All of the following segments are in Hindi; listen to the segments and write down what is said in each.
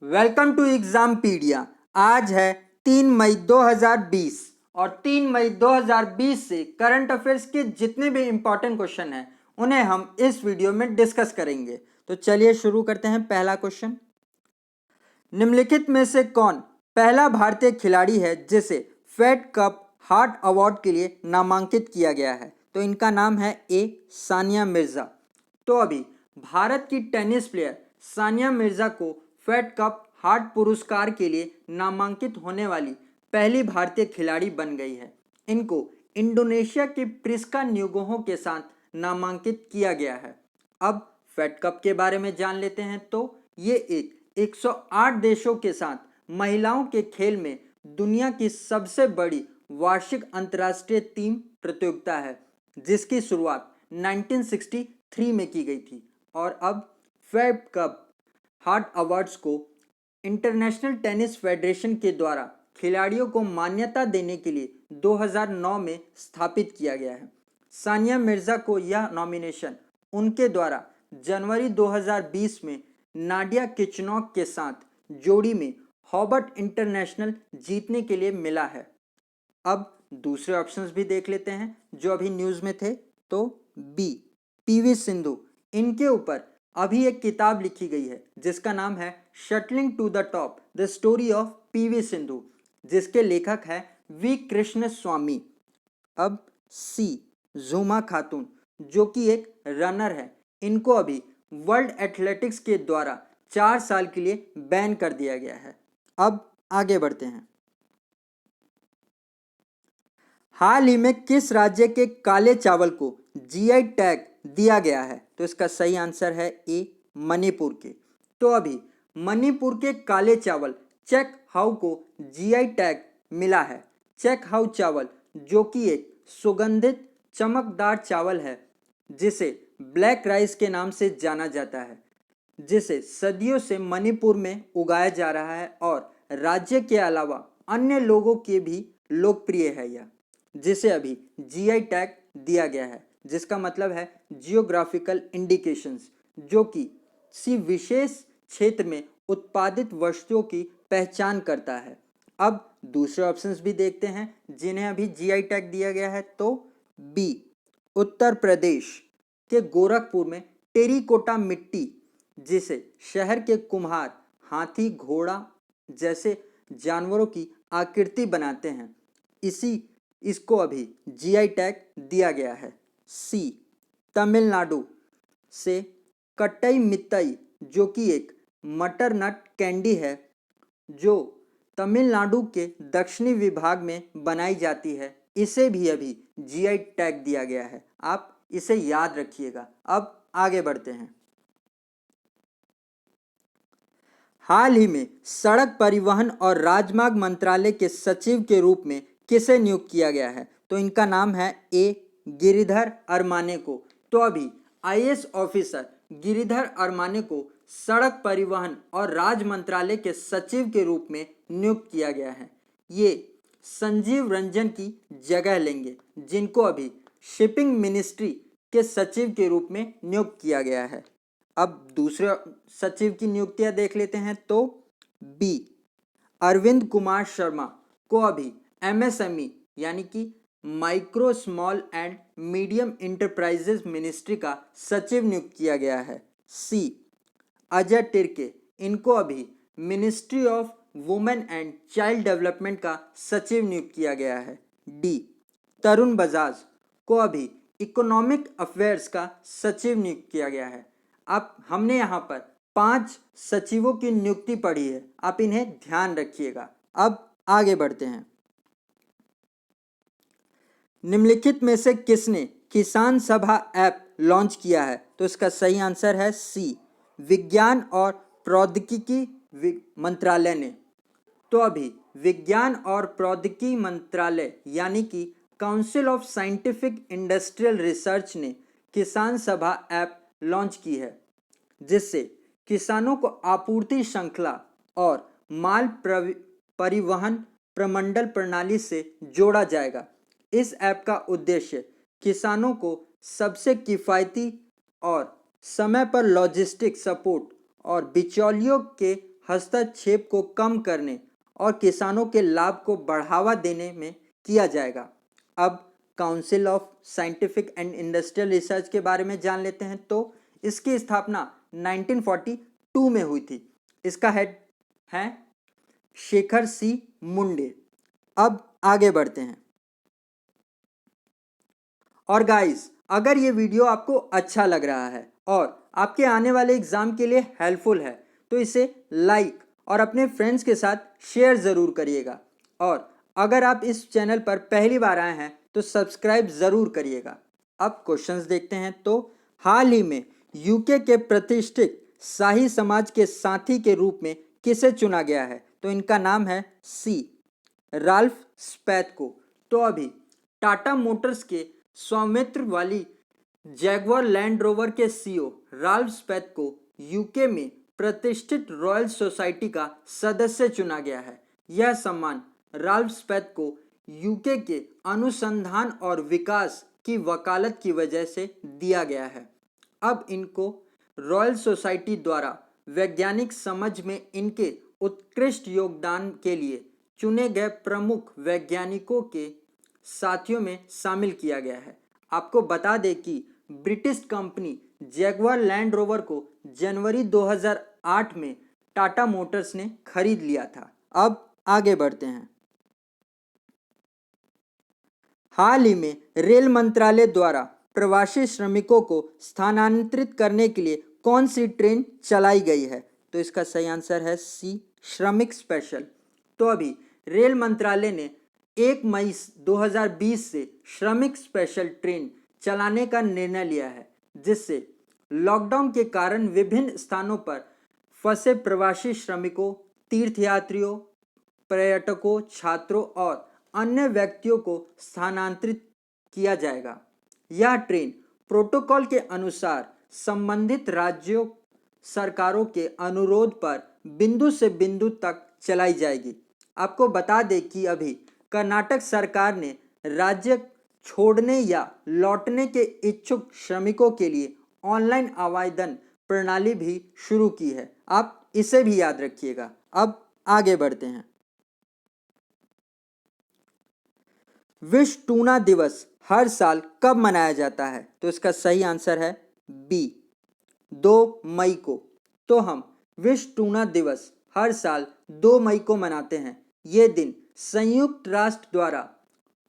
Welcome to एग्जामपीडिया। आज है 3 मई 2020 और 3 मई 2020 से करंट अफेयर्स के जितने भी इम्पोर्टेंट क्वेश्चन हैं उन्हें हम इस वीडियो में डिस्कस करेंगे। तो चलिए शुरू करते हैं। पहला क्वेश्चन, निम्नलिखित में से कौन पहला भारतीय खिलाड़ी है जिसे फेड कप हार्ट अवार्ड के लिए नामांकित किया गया है? तो इनका नाम है ए सानिया मिर्जा। तो अभी भारत की टेनिस प्लेयर सानिया मिर्जा को फेड कप हार्ट पुरस्कार के लिए नामांकित होने वाली पहली भारतीय खिलाड़ी बन गई है। इनको इंडोनेशिया के प्रिस्का न्यूगोहो के साथ नामांकित किया गया है। अब फेड कप के बारे में जान लेते हैं। तो ये एक 108 देशों के साथ महिलाओं के खेल में दुनिया की सबसे बड़ी वार्षिक अंतर्राष्ट्रीय टीम प्रतियोगिता है, जिसकी शुरुआत 1963 में की गई थी और अब फेड कप हार्ट अवार्ड्स को इंटरनेशनल टेनिस फेडरेशन के द्वारा खिलाड़ियों को मान्यता देने के लिए 2009 में स्थापित किया गया है। सानिया मिर्जा को यह नॉमिनेशन उनके द्वारा जनवरी 2020 में नाडिया किचनॉक के साथ जोड़ी में हॉबर्ट इंटरनेशनल जीतने के लिए मिला है। अब दूसरे ऑप्शंस भी देख लेते हैं जो अभी न्यूज़ में थे। तो बी पीवी सिंधु, इनके ऊपर अभी एक किताब लिखी गई है जिसका नाम है shuttling to the top the story of PV Sindhu, जिसके लेखक है वी कृष्ण स्वामी। अब सी जुमा खातून, जो कि एक रनर है, इनको अभी वर्ल्ड एथलेटिक्स के द्वारा 4 साल के लिए बैन कर दिया गया है। अब आगे बढ़ते हैं। हाल ही में किस राज्य के काले चावल को जीआई टैग दिया गया है? तो इसका सही आंसर है ए मणिपुर के। तो अभी मणिपुर के काले चावल चेक हाउ को जीआई टैग मिला है। चेक हाउ चावल जो कि एक सुगंधित चमकदार चावल है जिसे ब्लैक राइस के नाम से जाना जाता है, जिसे सदियों से मणिपुर में उगाया जा रहा है और राज्य के अलावा अन्य लोगों के भी लोकप्रिय है यह, जिसे अभी जीआई टैग दिया गया है, जिसका मतलब है जियोग्राफिकल इंडिकेशंस, जो कि किसी विशेष क्षेत्र में उत्पादित वस्तुओं की पहचान करता है। अब दूसरे ऑप्शंस भी देखते हैं जिन्हें अभी जीआई टैग दिया गया है। तो बी उत्तर प्रदेश के गोरखपुर में टेरिकोटा मिट्टी, जिसे शहर के कुम्हार हाथी घोड़ा जैसे जानवरों की आकृति बनाते हैं, इसको अभी जीआई टैग दिया गया है। सी तमिलनाडु से कट्टई मित्तई, जो कि एक मटर नट कैंडी है जो तमिलनाडु के दक्षिणी विभाग में बनाई जाती है, इसे भी अभी जीआई टैग दिया गया है। आप इसे याद रखिएगा। अब आगे बढ़ते हैं। हाल ही में सड़क परिवहन और राजमार्ग मंत्रालय के सचिव के रूप में किसे नियुक्त किया गया है? तो इनका नाम है ए गिरिधर अरमाने को। तो अभी आईएएस ऑफिसर गिरिधर अरमाने को सड़क परिवहन और राज मंत्रालय के सचिव के रूप में नियुक्त किया गया है। ये संजीव रंजन की जगह लेंगे, जिनको अभी शिपिंग मिनिस्ट्री के सचिव के रूप में नियुक्त किया गया है। अब दूसरे सचिव की नियुक्तियां देख लेते हैं। तो बी अरविंद कुमार शर्मा को अभी एमएसएमई यानी कि micro small and medium enterprises ministry का सचिव नियुक्त किया गया है। सी अजय तिर्के, इनको अभी ministry of women and child development का सचिव नियुक्त किया गया है। डी तरुण बजाज को अभी इकोनॉमिक अफेयर्स का सचिव नियुक्त किया गया है। अब हमने यहाँ पर 5 सचिवों की नियुक्ति पढ़ी है, आप इन्हें ध्यान रखिएगा। अब आगे बढ़ते हैं। निम्नलिखित में से किसने किसान सभा ऐप लॉन्च किया है? तो इसका सही आंसर है सी विज्ञान और प्रौद्योगिकी मंत्रालय ने। तो अभी विज्ञान और प्रौद्योगिकी मंत्रालय यानी कि council of scientific industrial research ने किसान सभा ऐप लॉन्च की है, जिससे किसानों को आपूर्ति श्रृंखला और माल परिवहन प्रमंडल प्रणाली से जोड़ा जाएगा। इस ऐप का उद्देश्य किसानों को सबसे किफ़ायती और समय पर लॉजिस्टिक सपोर्ट और बिचौलियों के हस्तक्षेप को कम करने और किसानों के लाभ को बढ़ावा देने में किया जाएगा। अब council of scientific and industrial research के बारे में जान लेते हैं। तो इसकी स्थापना 1942 में हुई थी। इसका हेड है शेखर सी मुंडे। अब आगे बढ़ते हैं। और गाइस, अगर ये वीडियो आपको अच्छा लग रहा है और आपके आने वाले एग्जाम के लिए हेल्पफुल है तो इसे लाइक और अपने फ्रेंड्स के साथ शेयर ज़रूर करिएगा। और अगर आप इस चैनल पर पहली बार आए हैं तो सब्सक्राइब ज़रूर करिएगा। अब क्वेश्चंस देखते हैं। तो हाल ही में यूके के प्रतिष्ठित शाही समाज के साथी के रूप में किसे चुना गया है? तो इनका नाम है सी राल्फ स्पैथ को। तो अभी टाटा मोटर्स के स्वामित्व वाली जैगवार लैंड रोवर के सीईओ राल्फ स्पैथ को यूके में प्रतिष्ठित रॉयल सोसाइटी का सदस्य चुना गया है। यह सम्मान राल्फ स्पैथ को यूके के अनुसंधान और विकास की वकालत की वजह से दिया गया है। अब इनको रॉयल सोसाइटी द्वारा वैज्ञानिक समझ में इनके उत्कृष्ट योगदान के लिए चुने गए प्रमुख वैज्ञानिकों के साथियों में शामिल किया गया है। आपको बता दें कि British company Jaguar land rover को जनवरी 2008 में टाटा मोटर्स ने खरीद लिया था। अब आगे बढ़ते हैं। हाल ही में रेल मंत्रालय द्वारा प्रवासी श्रमिकों को स्थानांतरित करने के लिए कौन सी ट्रेन चलाई गई है? तो इसका सही आंसर है सी श्रमिक स्पेशल। तो अभी रेल मंत्रालय ने 1 मई 2020 से श्रमिक स्पेशल ट्रेन चलाने का निर्णय लिया है, जिससे लॉकडाउन के कारण विभिन्न स्थानों पर फंसे प्रवासी श्रमिकों, तीर्थयात्रियों, पर्यटकों, छात्रों और अन्य व्यक्तियों को स्थानांतरित किया जाएगा। यह ट्रेन प्रोटोकॉल के अनुसार संबंधित राज्यों सरकारों के अनुरोध पर बिंदु से बिंदु तक चलाई जाएगी। आपको बता दें कि अभी कर्नाटक सरकार ने राज्य छोड़ने या लौटने के इच्छुक श्रमिकों के लिए ऑनलाइन आवेदन प्रणाली भी शुरू की है। आप इसे भी याद रखिएगा। अब आगे बढ़ते हैं। विश्व टूना दिवस हर साल कब मनाया जाता है? तो इसका सही आंसर है बी 2 मई को। तो हम विश्व टूना दिवस हर साल 2 मई को मनाते हैं। ये दिन संयुक्त राष्ट्र द्वारा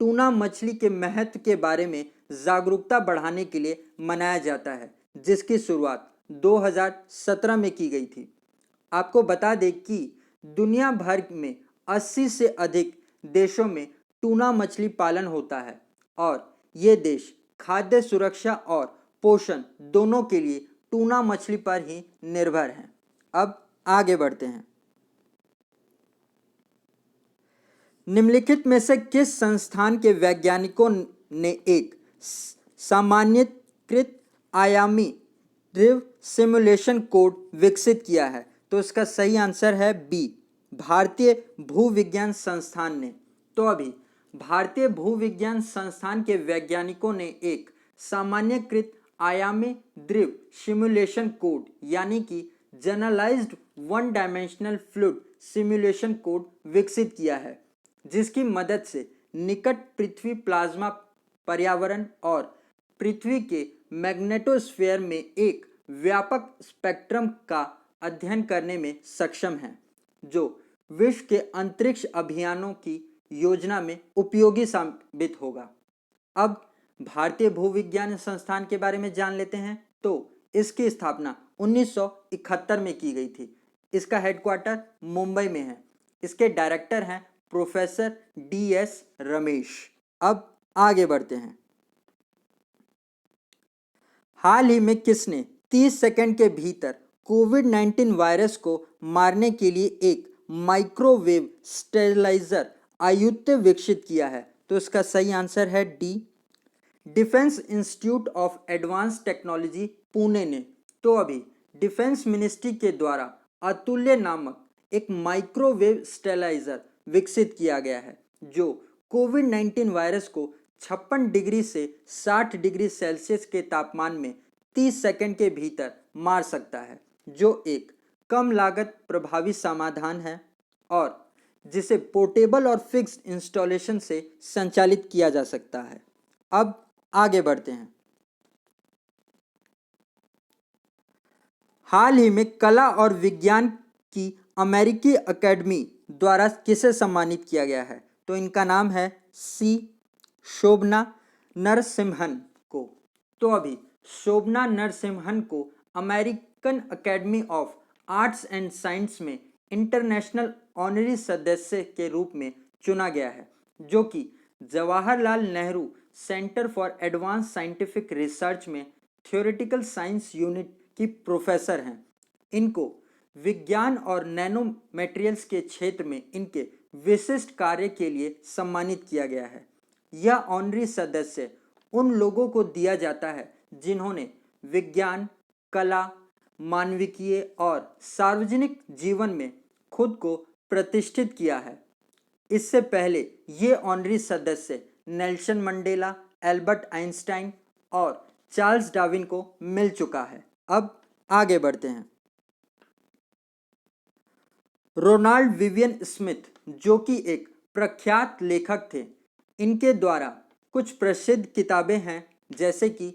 टूना मछली के महत्व के बारे में जागरूकता बढ़ाने के लिए मनाया जाता है, जिसकी शुरुआत 2017 में की गई थी। आपको बता दें कि दुनिया भर में 80 से अधिक देशों में टूना मछली पालन होता है और ये देश खाद्य सुरक्षा और पोषण दोनों के लिए टूना मछली पर ही निर्भर हैं। अब आगे बढ़ते हैं। निम्नलिखित में से किस संस्थान के वैज्ञानिकों ने एक सामान्यीकृत आयामी ड्रिव सिमुलेशन कोड विकसित किया है? तो इसका सही आंसर है बी भारतीय भूविज्ञान संस्थान ने। तो अभी भारतीय भूविज्ञान संस्थान के वैज्ञानिकों ने एक सामान्यीकृत आयामी द्रव सिमुलेशन कोड यानी कि generalised one dimensional fluid simulation code विकसित किया है, जिसकी मदद से निकट पृथ्वी प्लाज्मा पर्यावरण और पृथ्वी के मैग्नेटोस्फीयर में एक व्यापक स्पेक्ट्रम का अध्ययन करने में सक्षम है, जो विश्व के अंतरिक्ष अभियानों की योजना में उपयोगी साबित होगा। अब भारतीय भूविज्ञान संस्थान के बारे में जान लेते हैं। तो इसकी स्थापना 1971 में की गई थी। इसका हेडक्वार्टर मुंबई में है। इसके डायरेक्टर हैं प्रोफेसर DS रमेश। अब आगे बढ़ते हैं। हाल ही में किसने 30 सेकंड के भीतर कोविड-19 वायरस को मारने के लिए एक माइक्रोवेव स्टेरिलाइजर आयुध विकसित किया है? तो इसका सही आंसर है D defence institute of advance technology Pune ने। तो अभी डिफेंस मिनिस्ट्री के द्वारा अतुल्य नामक एक माइक्रोवेव स्टेरिलाइजर विकसित किया गया है, जो कोविड-19 वायरस को 56 डिग्री से 60 डिग्री सेल्सियस के तापमान में 30 सेकंड के भीतर मार सकता है, जो एक कम लागत प्रभावी समाधान है और जिसे पोर्टेबल और फिक्स्ड इंस्टॉलेशन से संचालित किया जा सकता है। अब आगे बढ़ते हैं। हाल ही में कला और विज्ञान की अमेरिकी अकेडमी द्वारा किसे सम्मानित किया गया है? तो इनका नाम है सी शोभना नरसिम्हन को। तो अभी शोभना नरसिम्हन को American academy of arts and science में इंटरनेशनल ऑनरी सदस्य के रूप में चुना गया है, जो कि Jawaharlal Nehru centre for advance scientific research में थ्योरेटिकल साइंस यूनिट की प्रोफेसर हैं। इनको विज्ञान और नैनो मटेरियल्स के क्षेत्र में इनके विशिष्ट कार्य के लिए सम्मानित किया गया है। यह ऑनरी सदस्य उन लोगों को दिया जाता है जिन्होंने विज्ञान, कला, मानविकीय और सार्वजनिक जीवन में खुद को प्रतिष्ठित किया है। इससे पहले ये ऑनरी सदस्य नेल्सन मंडेला, एल्बर्ट आइंस्टाइन और चार्ल्स डार्विन को मिल चुका है। अब आगे बढ़ते हैं। रोनाल्ड विवियन स्मिथ, जो कि एक प्रख्यात लेखक थे, इनके द्वारा कुछ प्रसिद्ध किताबें हैं, जैसे कि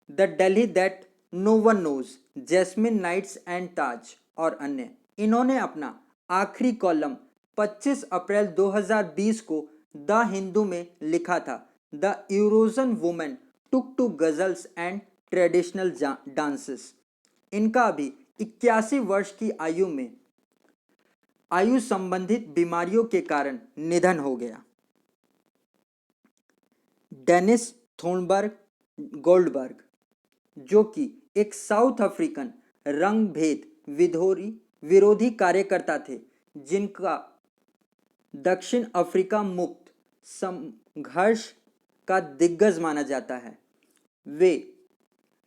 the Delhi that no one knows, Jasmine nights and Taj और अन्य। इन्होंने अपना आखिरी कॉलम 25 अप्रैल 2020 को द हिंदू में लिखा था, the Eurasian women took to ghazals and traditional dances. इनका अभी 81 वर्ष की आयु में आयु संबंधित बीमारियों के कारण निधन हो गया। डेनिस थोर्नबर्ग गोल्डबर्ग, जो कि एक साउथ अफ्रीकन रंग भेद विरोधी कार्यकर्ता थे, जिनका दक्षिण अफ्रीका मुक्त संघर्ष का दिग्गज माना जाता है। वे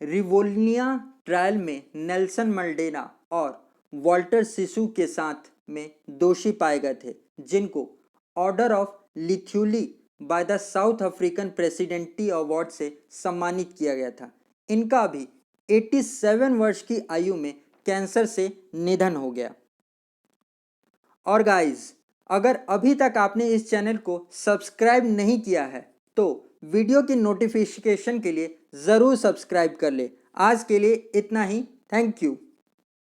रिवोल्यूनिया ट्रायल में नेल्सन मंडेला और वॉल्टर सिसु के साथ में दोषी पाए गए थे, जिनको order of Luthuli by the South African presidency award से सम्मानित किया गया था। इनका अभी 87 वर्ष की आयु में कैंसर से निधन हो गया। और गाइस, अगर अभी तक आपने इस चैनल को सब्सक्राइब नहीं किया है तो वीडियो की नोटिफिकेशन के लिए ज़रूर सब्सक्राइब कर ले। आज के लिए इतना ही। Thank you.